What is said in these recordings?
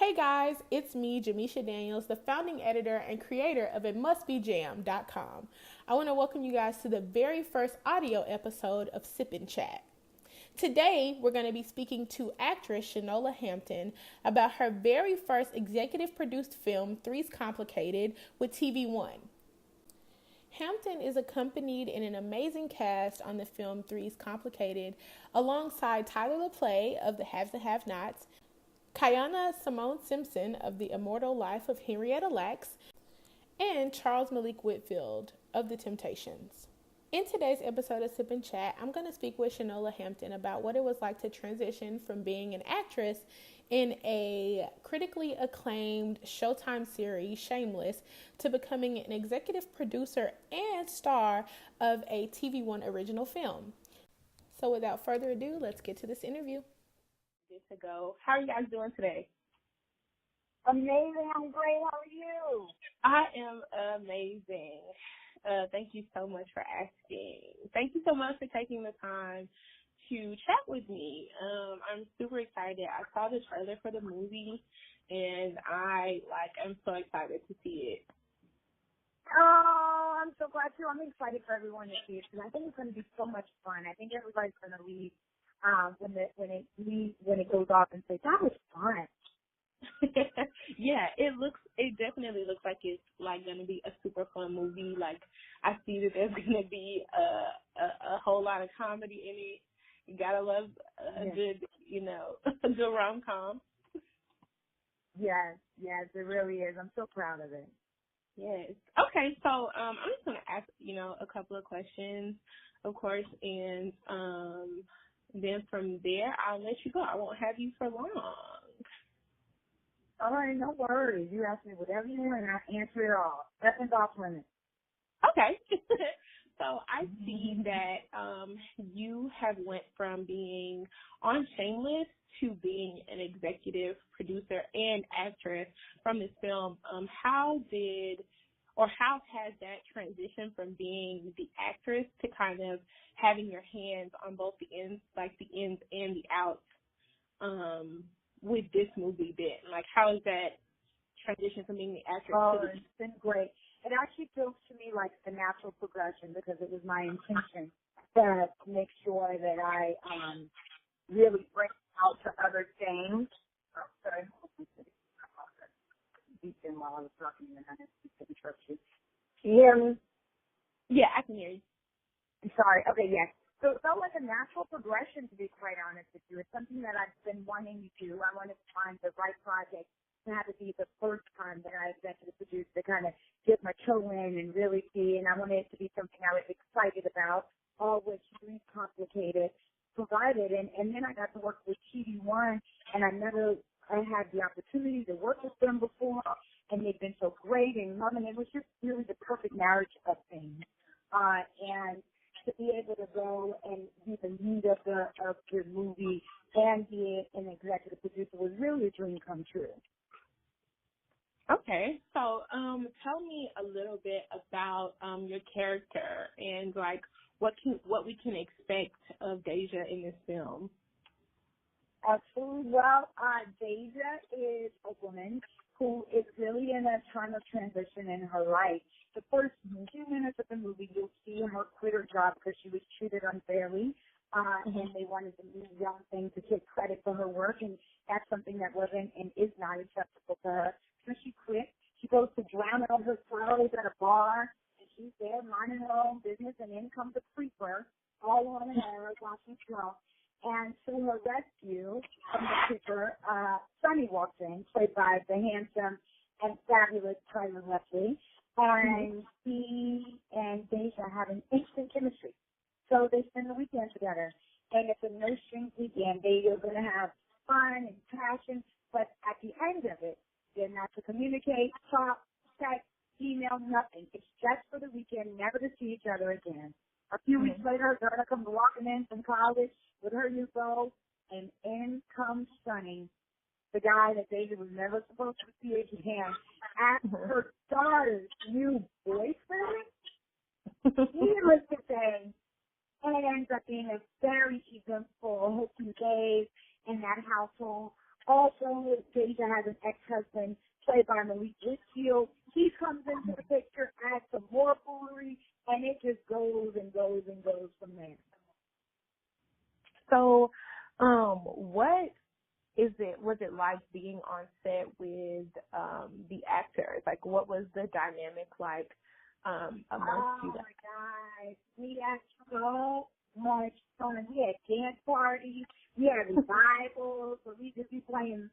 Hey guys, it's me, Jamisha Daniels, the founding editor and creator of ItMustBeJam.com. I want to welcome you guys to the very first audio episode of Sip and Chat. Today, we're going to be speaking to actress Shanola Hampton about her very first executive produced film, Three's Complicated, with TvOne. Hampton is accompanied in an amazing cast on the film Three's Complicated, alongside Tyler LaPlay of The Haves and Have-Nots, Kiana Simone Simpson of The Immortal Life of Henrietta Lacks, and Charles Malik Whitfield of The Temptations. In today's episode of Sip and Chat, I'm going to speak with Shanola Hampton about what it was like to transition from being an actress in a critically acclaimed Showtime series, Shameless, to becoming an executive producer and star of a TvOne original film. So without further ado, let's get to this interview. Good to go. How are you guys doing today? Amazing. I'm great. How are you? I am amazing. Thank you so much for asking. Thank you so much for taking the time to chat with me. I'm super excited. I saw the trailer for the movie, and I'm so excited to see it. Oh, I'm so glad too. I'm excited for everyone to see it because I think it's going to be so much fun. I think everybody's going to leave when it goes off and say that was fun. Yeah, it definitely looks like it's gonna be a super fun movie. I see that there's gonna be a whole lot of comedy in it. You gotta love a good, a good rom-com. Yes, it really is. I'm so proud of it. Yes. Okay, so I'm just gonna ask, a couple of questions, of course, and then from there I'll let you go. I won't have you for long. All right, no worries. You ask me whatever you want, and I'll answer it all. Nothing's off limits. Okay. So I see that you have went from being on Shameless to being an executive producer and actress from this film. How has that transition from being the actress to kind of having your hands on both the ends, the ins and the outs, with this movie been? How is that transition from being the actress to the... It's been great. It actually feels to me like the natural progression because it was my intention to make sure that I really break out to other things. Oh, sorry. Beeping while I was talking and I didn't interrupt you. Can you hear me? Yeah, I can hear you. I'm sorry. Okay, yes. So it felt like a natural progression, to be quite honest with you. It's something that I've been wanting to do. I wanted to find the right project to have it be the first time that I executive produced to kind of dip my toe in and really see. And I wanted it to be something I was excited about, all which Three's Complicated provided. And then I got to work with TvOne, and I had the opportunity to work with them before, and they've been so great and loving. It was just really the perfect marriage of things. And to be able to go and be the lead of the movie and be an executive producer was really a dream come true. Okay, so tell me a little bit about your character and what we can expect of Deja in this film. Absolutely. Well, Deja is a woman who is really in a time of transition in her life. The first few minutes of the movie, you'll see her quit her job because she was treated unfairly, and they wanted to use young things to take credit for her work, and that's something that wasn't and is not acceptable to her. So she quit. She goes to drown out her sorrows at a bar, and she's there minding her own business, and in comes a creeper all on her while she's drunk. And to her rescue from the creeper, Sonny walks in, played by the handsome and fabulous Tyler LaPlay. And he and Deja have an instant chemistry. So they spend the weekend together. And it's a no-strings weekend. They are going to have fun and passion. But at the end of it, they're not to communicate, talk, text, email, nothing. It's just for the weekend, never to see each other again. A few weeks later, her daughter comes walking in from college with her new beau, and in comes Sonny, the guy that Deja was never supposed to see again, as her daughter's new boyfriend. Needless to say, and it ends up being a very eventful whole few days in that household. Also, Deja has an ex-husband played by Malik Whitfield. He comes into the picture, adds some more foolery, and it just goes and goes and goes from there. So, what was it like being on set with the actors? Like, what was the dynamic like amongst you guys? Oh my God, we had so much fun. We had dance parties, we had revivals, so we just be playing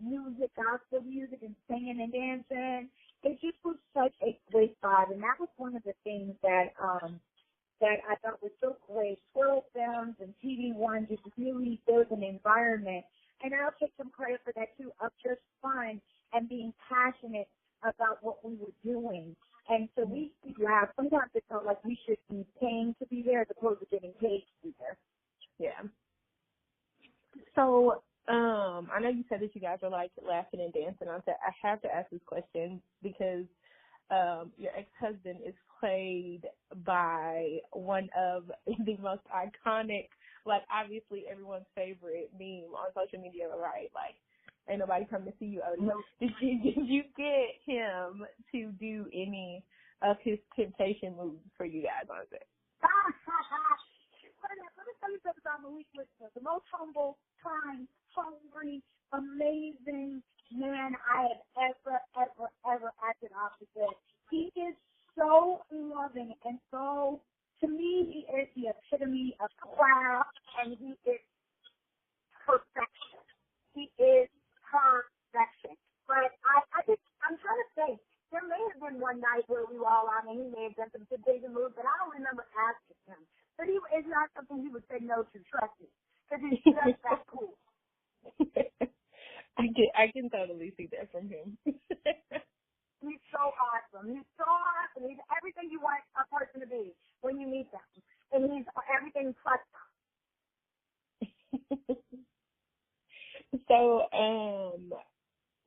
music, gospel music, and singing and dancing. It just was such a great vibe, and that was one of the things that I thought was so great. Squirrel Films and TvOne just really built an environment. And I'll take some credit for that too, of just fun and being passionate about what we were doing. And so we laughed. Sometimes it felt like we should be paying to be there as opposed to getting paid to be there. Yeah. So, I know you said that you guys are like laughing and dancing on set. I have to ask this question because your ex-husband is played by one of the most iconic, like obviously everyone's favorite meme on social media, right? Like, ain't nobody come to see you, Odie. Nope. Did you get him to do any of his temptation moves for you guys on set? Let me tell you something about Malik Whitfield. The most humble, kind, hungry, amazing man I have ever acted opposite. He is so loving and so, to me, he is the epitome of class, and he is perfection. He is perfection. But I'm trying to think. There may have been one night where we were all out and he may have done some temptation moves, but I don't remember asking him. But it's not something he would say no to, trust me, because he's just that cool. I can totally see that from him. He's so awesome. He's so awesome. He's everything you want a person to be when you meet them. And he's everything plus. So,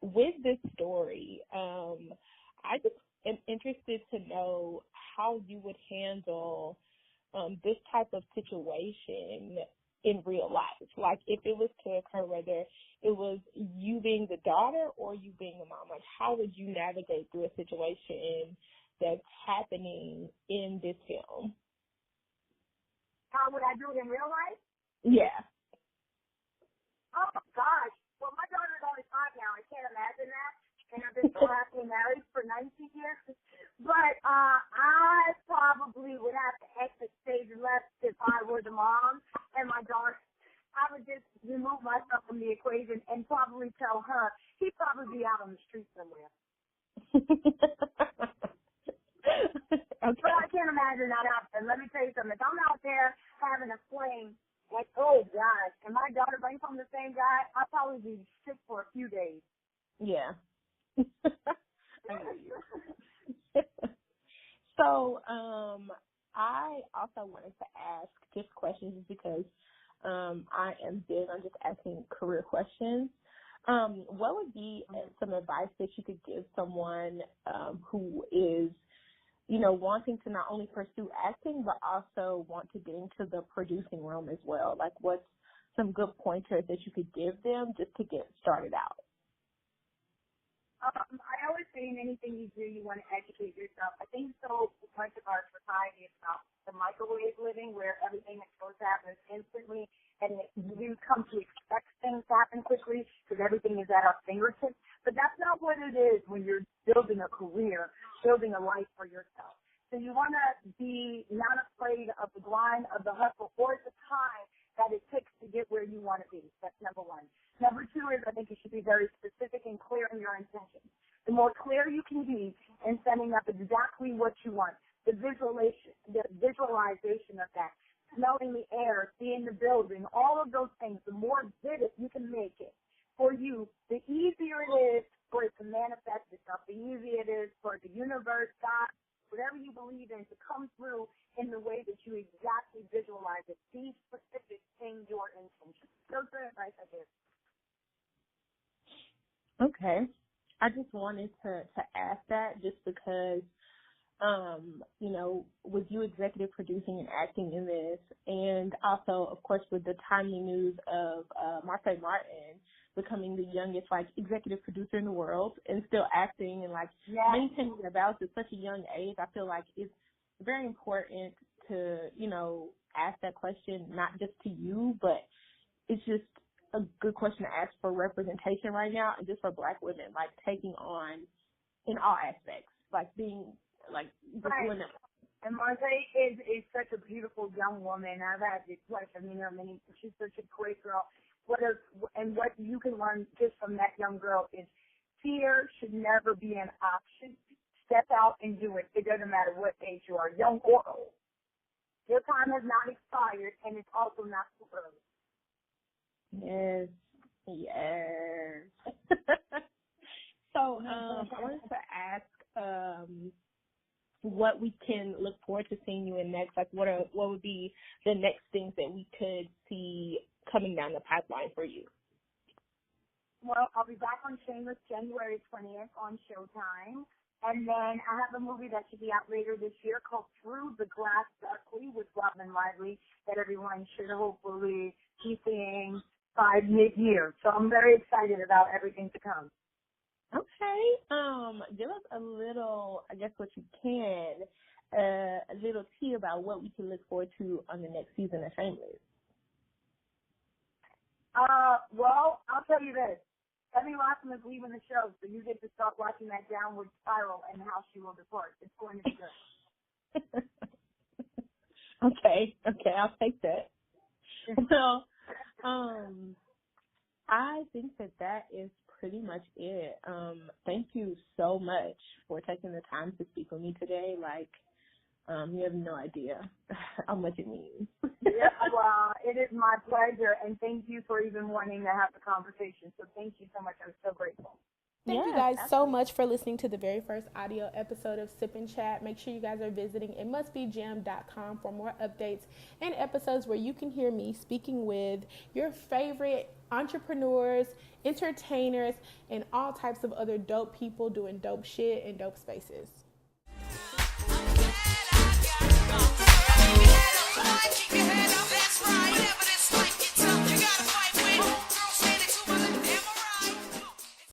with this story, I just am interested to know how you would handle this type of situation in real life. Like, if it was to occur, whether it was you being the daughter or you being the mom, like, how would you navigate through a situation that's happening in this film? How would I do it in real life? Yeah. Oh, gosh. Well, my daughter is only 5 now. I can't imagine that. And I've been so happily married for 19 years. But I probably would have to exit stage left if I were the mom and my daughter. I would just remove myself from the equation and probably tell her he'd probably be out on the street somewhere. Okay. But I can't imagine that happening. Let me tell you something. If I'm out there having a fling, like, oh, gosh, and my daughter brings home the same guy, I'll probably be sick for a few days. Yeah. I hear you. So, I also wanted to ask just questions just because I am big on just asking career questions. What would be some advice that you could give someone who is, wanting to not only pursue acting, but also want to get into the producing realm as well? Like, what's some good pointers that you could give them just to get started out? I always say in anything you do, you want to educate yourself. I think so much of our society is about the microwave living where everything that's supposed to happen is instantly, and you come to expect things to happen quickly because everything is at our fingertips. But that's not what it is when you're building a career, building a life for yourself. So you want to be not afraid of the grind, of the hustle, or the time that it takes to get where you want to be. That's number one. Number two is I think you should be very specific and clear in your intentions. The more clear you can be in setting up exactly what you want, the visualization of that, smelling the air, seeing the building, all of those things, the more vivid you can make it for you, the easier it is for it to manifest itself, the easier it is for the universe, God, whatever you believe in, to come through in the way that you exactly visualize it. Be specific in your intentions. Those are advice I give. Okay. I just wanted to ask that just because, with you executive producing and acting in this, and also, of course, with the timely news of Marsai Martin becoming the youngest, like, executive producer in the world and still acting and, like, maintaining their vows at such a young age. I feel like it's very important to, you know, ask that question, not just to you, but it's just a good question to ask for representation right now and just for Black women, like, taking on in all aspects, like, being, like, just women. And Marseille is such a beautiful young woman. I've had the pleasure of meeting her many. She's such a great girl. What you can learn just from that young girl is fear should never be an option. Step out and do it. It doesn't matter what age you are, young or old. Your time has not expired, and it's also not too early. Yes. So I wanted to ask what we can look forward to seeing you in next. Like, what would be the next things that we could see coming down the pipeline for you? Well, I'll be back on Shameless January 20th on Showtime. And then I have a movie that should be out later this year called Through the Glass Darkly with Robin Lively that everyone should hopefully be seeing by mid-year. So I'm very excited about everything to come. Okay. Give us a little, I guess what you can, a little tea about what we can look forward to on the next season of Shameless. Well, I'll tell you this. Emmy Rossum is leaving the show, so you get to start watching that downward spiral and how she will depart. It's going to be good. Okay, I'll take that. Well, I think that is pretty much it. Thank you so much for taking the time to speak with me today. Like, you have no idea how much it means. Yeah, well, it is my pleasure, and thank you for even wanting to have the conversation. So thank you so much. I'm so grateful. Thank you guys so much for listening to the very first audio episode of Sip and Chat. Make sure you guys are visiting itmustbejam.com for more updates and episodes where you can hear me speaking with your favorite entrepreneurs, entertainers, and all types of other dope people doing dope shit in dope spaces. Keep your head up, that's right.